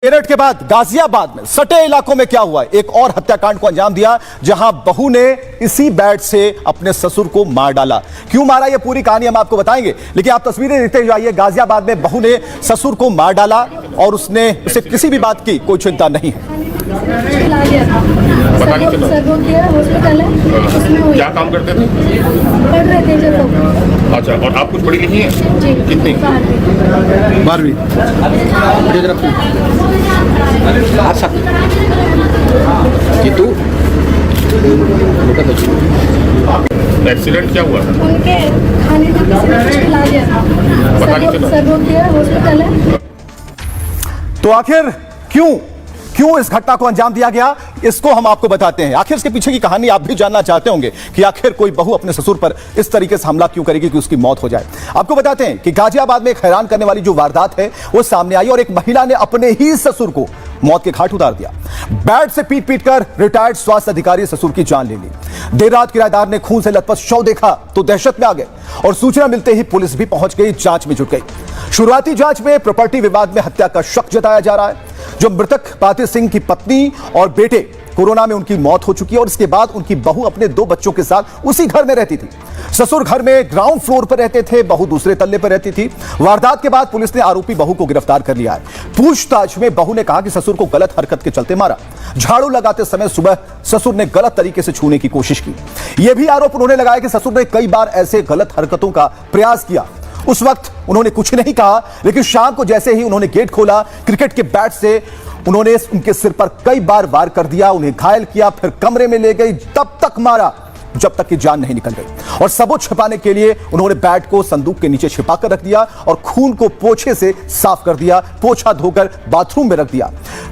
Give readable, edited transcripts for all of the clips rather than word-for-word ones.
मेरठ के बाद गाजियाबाद में सटे इलाकों में क्या हुआ, एक और हत्याकांड को अंजाम दिया जहां बहू ने इसी बैट से अपने ससुर को मार डाला। क्यों मारा यह पूरी कहानी हम आपको बताएंगे, लेकिन आप तस्वीरें देखते जाइए। गाजियाबाद में बहू ने ससुर को मार डाला और उसने उसे किसी भी बात की कोई चिंता नहीं है। क्या काम करते थे? पढ़ रहे थे जब लोग। अच्छा, और आप कुछ पढ़ी लिखी हैं? जी। कितनी? 12वीं। एक्सीडेंट क्या हुआ था? उनके खाने में किसी ने कुछ खिला दिया था। पता नहीं चला। सर रोक दिया, हॉस्पिटल है। तो आखिर क्यों इस घटना को अंजाम दिया गया, इसको हम आपको बताते हैं। आखिर इसके पीछे की कहानी आप भी जानना चाहते होंगे कि आखिर कोई बहू अपने ससुर पर इस तरीके से हमला क्यों करेगी कि उसकी मौत हो जाए। आपको बताते हैं कि गाजियाबाद में एक हैरान करने वाली जो वारदात है वो सामने आई और एक महिला ने अपने ही ससुर को मौत के घाट उतार दिया। बैट से पीट कर रिटायर्ड स्वास्थ्य अधिकारी ससुर की जान ले ली। देर रात किराएदार ने खून से लथपथ शव देखा तो दहशत में आ गए और सूचना मिलते ही पुलिस भी पहुंच गई, जांच में जुट गई। शुरुआती जांच में प्रॉपर्टी विवाद में हत्या का शक जताया जा रहा है। जो मृतक पातिर सिंह की पत्नी और बेटे, कोरोना में उनकी मौत हो चुकी है और इसके बाद उनकी बहू अपने 2 बच्चों के साथ उसी घर में रहती थी। ससुर घर में ग्राउंड फ्लोर पर रहते थे, बहू दूसरे तल्ले पर रहती थी। वारदात के बाद पुलिस ने आरोपी बहू को गिरफ्तार कर लिया है। पूछताछ में बहू ने कहा कि ससुर को गलत हरकत के चलते मारा। झाड़ू लगाते समय सुबह ससुर ने गलत तरीके से छूने की कोशिश की। यह भी आरोप उन्होंने लगाया कि ससुर ने कई बार ऐसे गलत हरकतों का प्रयास किया। उस वक्त उन्होंने कुछ नहीं कहा, लेकिन शाम को जैसे ही उन्होंने गेट खोला, क्रिकेट के बैट से उन्होंने उनके सिर पर कई बार वार कर दिया, उन्हें घायल किया, फिर कमरे में ले गई, तब तक मारा जब तक कि जान नहीं निकल गई। और सबूत छिपाने के लिए उन्होंने बैट को संदूक के नीचे छिपा कर रख दिया और खून को पोछे से साफ कर दिया, पोछा धोकर बाथरूम में रख दिया।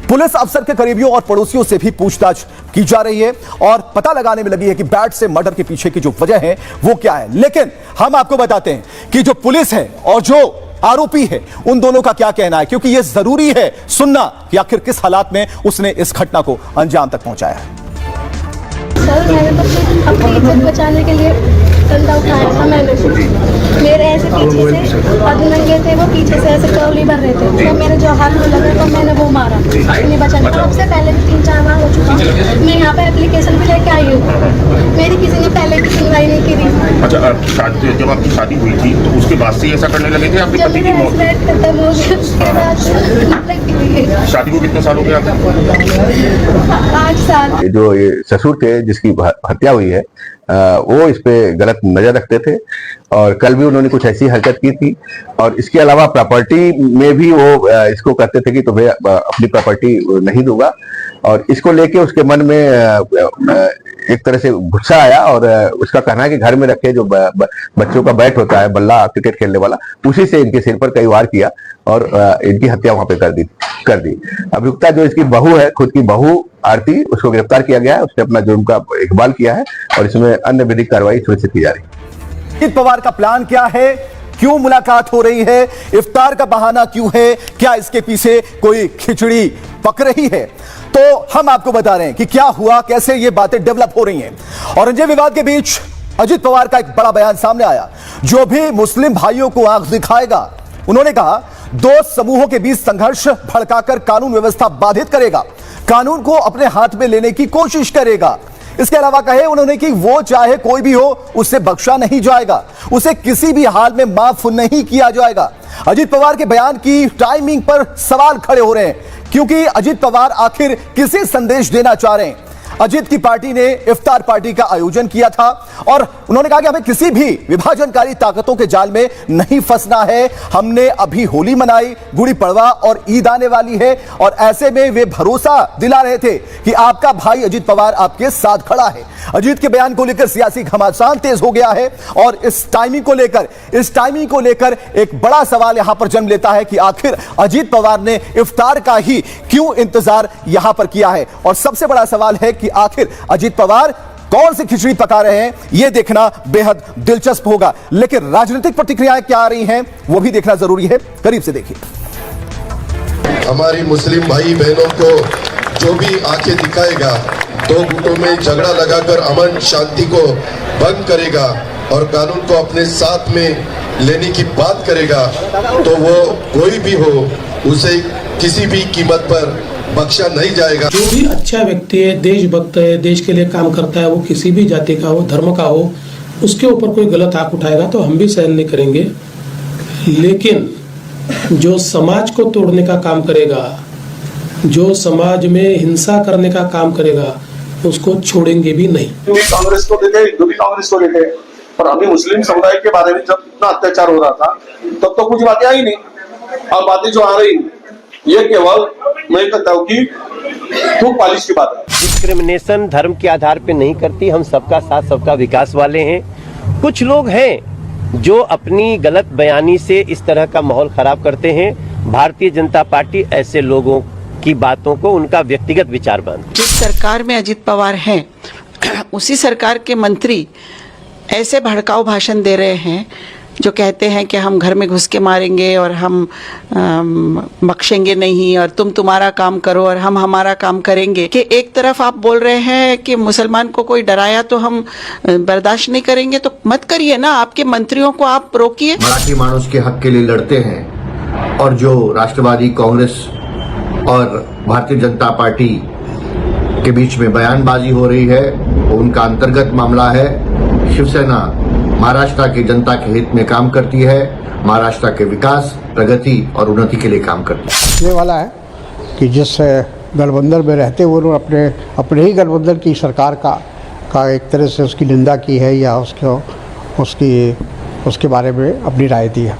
पुलिस अफसर के करीबियों और पड़ोसियों से भी पूछताछ की जा रही है और पता लगाने में लगी है कि बैट से मर्डर के पीछे की जो वजह है वो क्या है। लेकिन हम आपको बताते हैं कि जो पुलिस है और जो आरोपी है उन दोनों का क्या कहना है, क्योंकि यह जरूरी है सुनना कि आखिर किस हालात में उसने इस घटना को अंजाम तक पहुंचाया है। सर मैंने तो अपनी इज्जत बचाने के लिए डंडा उठाया था। मैंने मेरे ऐसे पीछे से नंगे थे, वो पीछे से ऐसे कवली भर रहे थे, तो मेरे जो हाथ में लगा तो मैंने वो मारा अपनी बचाने। सबसे पहले 3-4 बार हो चुका। मैं यहाँ पे एप्लीकेशन भी लेके आई हूँ, मेरी किसी ने पहले की सुनवाई नहीं की थी। अच्छा, जब आपकी शादी हुई थी तो उसके बाद से ऐसा करने लगे थे? आपके जब पति की मेरा मौत, एक्सीडेंट खत्म हो गया उसके बाद शादी को कितने साल हो गए आपको? 8 साल। जो ये ससुर थे जिसकी हत्या हुई है, वो इस पे गलत नजर रखते थे और कल भी उन्होंने कुछ ऐसी हरकत की थी। और इसके अलावा प्रॉपर्टी में भी वो इसको कहते थे कि तुम्हें अपनी प्रॉपर्टी नहीं दूंगा, और इसको लेके उसके मन में एक तरह से गुस्सा आया और उसका कहना है कि घर में रखे जो बच्चों का बैट होता है, बल्ला क्रिकेट खेलने वाला, उसी से इनके सिर पर कई वार किया और इनकी हत्या वहां पे कर दी। अभियुक्ता जो इसकी बहू है, खुद की बहू आरती, उसको गिरफ्तार किया गया है। उसने अपना जुर्म का इकबाल किया है और इसमें अन्य विधिक कार्रवाई सुनिश्चित की जा रही है। अजित पवार का प्लान क्या है, क्यों मुलाकात हो रही है, इफ्तार का बहाना क्यों है, क्या इसके पीछे कोई खिचड़ी पक रही है, तो हम आपको बता रहे हैं कि क्या हुआ, कैसे ये बातें डेवलप हो रही हैं। औरंगजेब विवाद के बीच अजित पवार का एक बड़ा बयान सामने आया। जो भी मुस्लिम भाइयों को आंख दिखाएगा, उन्होंने कहा, 2 समूहों के बीच संघर्ष भड़काकर कानून व्यवस्था बाधित करेगा, कानून को अपने हाथ में लेने की कोशिश करेगा। इसके अलावा कहे उन्होंने कि वो चाहे कोई भी हो, उसे बख्शा नहीं जाएगा, उसे किसी भी हाल में माफ नहीं किया जाएगा। अजित पवार के बयान की टाइमिंग पर सवाल खड़े हो रहे हैं, क्योंकि अजित पवार आखिर किसे संदेश देना चाह रहे हैं। अजित की पार्टी ने इफ्तार पार्टी का आयोजन किया था और उन्होंने कहा कि हमें किसी भी विभाजनकारी ताकतों के जाल में नहीं फंसना है। हमने अभी होली मनाई, गुड़ी पड़वा और ईद आने वाली है और ऐसे में वे भरोसा दिला रहे थे कि आपका भाई अजित पवार आपके साथ खड़ा है। अजित के बयान को लेकर सियासी घमासान तेज हो गया है और इस टाइमिंग को लेकर एक बड़ा सवाल यहां पर जन्म लेता है कि आखिर अजित पवार ने इफ्तार का ही क्यों इंतजार यहां पर किया है। और सबसे बड़ा सवाल है कि आखिर अजित पवार कौन सी खिचड़ी पका रहे हैं, यह देखना बेहद दिलचस्प होगा। लेकिन राजनीतिक प्रतिक्रियाएं क्या आ रही हैं वो भी देखना जरूरी है। करीब से देखिए। हमारी मुस्लिम भाई बहनों को जो भी आंखें दिखाएगा, 2 गुटों में झगड़ा लगाकर अमन शांति को भंग करेगा और कानून को अपने साथ में लेने की बात करेगा, तो वो कोई भी हो, उसे किसी भी कीमत पर बख्शा नहीं जाएगा। जो भी अच्छा व्यक्ति है, देशभक्त है, देश के लिए काम करता है, वो किसी भी जाति का हो, धर्म का हो, उसके ऊपर कोई गलत आंख उठाएगा तो हम भी सहन नहीं करेंगे। लेकिन जो समाज को तोड़ने का काम करेगा, जो समाज में हिंसा करने का काम करेगा, उसको छोड़ेंगे भी नहीं। भी कांग्रेस को देखे, हिंदू भी कांग्रेस को देखे, पर अभी मुस्लिम समुदाय के बारे में जब इतना अत्याचार हो रहा था तब तो कुछ बातें आई नहीं। और बातें जो आ रही ये केवल मैं कहता हूँ कि खूब पालिश की बात है। डिस्क्रिमिनेशन धर्म के आधार पे नहीं करती, हम सबका साथ सबका विकास वाले हैं। कुछ लोग हैं जो अपनी गलत बयानी से इस तरह का माहौल खराब करते हैं। भारतीय जनता पार्टी ऐसे लोगों की बातों को उनका व्यक्तिगत विचार मानती है। जिस सरकार में अजित पवार हैं उसी सरकार के मंत्री ऐसे भड़काऊ भाषण दे रहे हैं जो कहते हैं कि हम घर में घुस के मारेंगे और हम बख्शेंगे नहीं और तुम तुम्हारा काम करो और हम हमारा काम करेंगे। कि एक तरफ आप बोल रहे हैं कि मुसलमान को कोई डराया तो हम बर्दाश्त नहीं करेंगे, तो मत करिए ना, आपके मंत्रियों को आप रोकिए। मराठी मानुस के हक के लिए लड़ते हैं और जो राष्ट्रवादी कांग्रेस और भारतीय जनता पार्टी के बीच में बयानबाजी हो रही है वो उनका अंतर्गत मामला है। शिवसेना महाराष्ट्र की जनता के हित में काम करती है, महाराष्ट्र के विकास, प्रगति और उन्नति के लिए काम करती है। ये वाला है कि जिस गठबंधन में रहते हुए उन्होंने अपने ही गठबंधन की सरकार का एक तरह से उसकी निंदा की है या उसके बारे में अपनी राय दी है।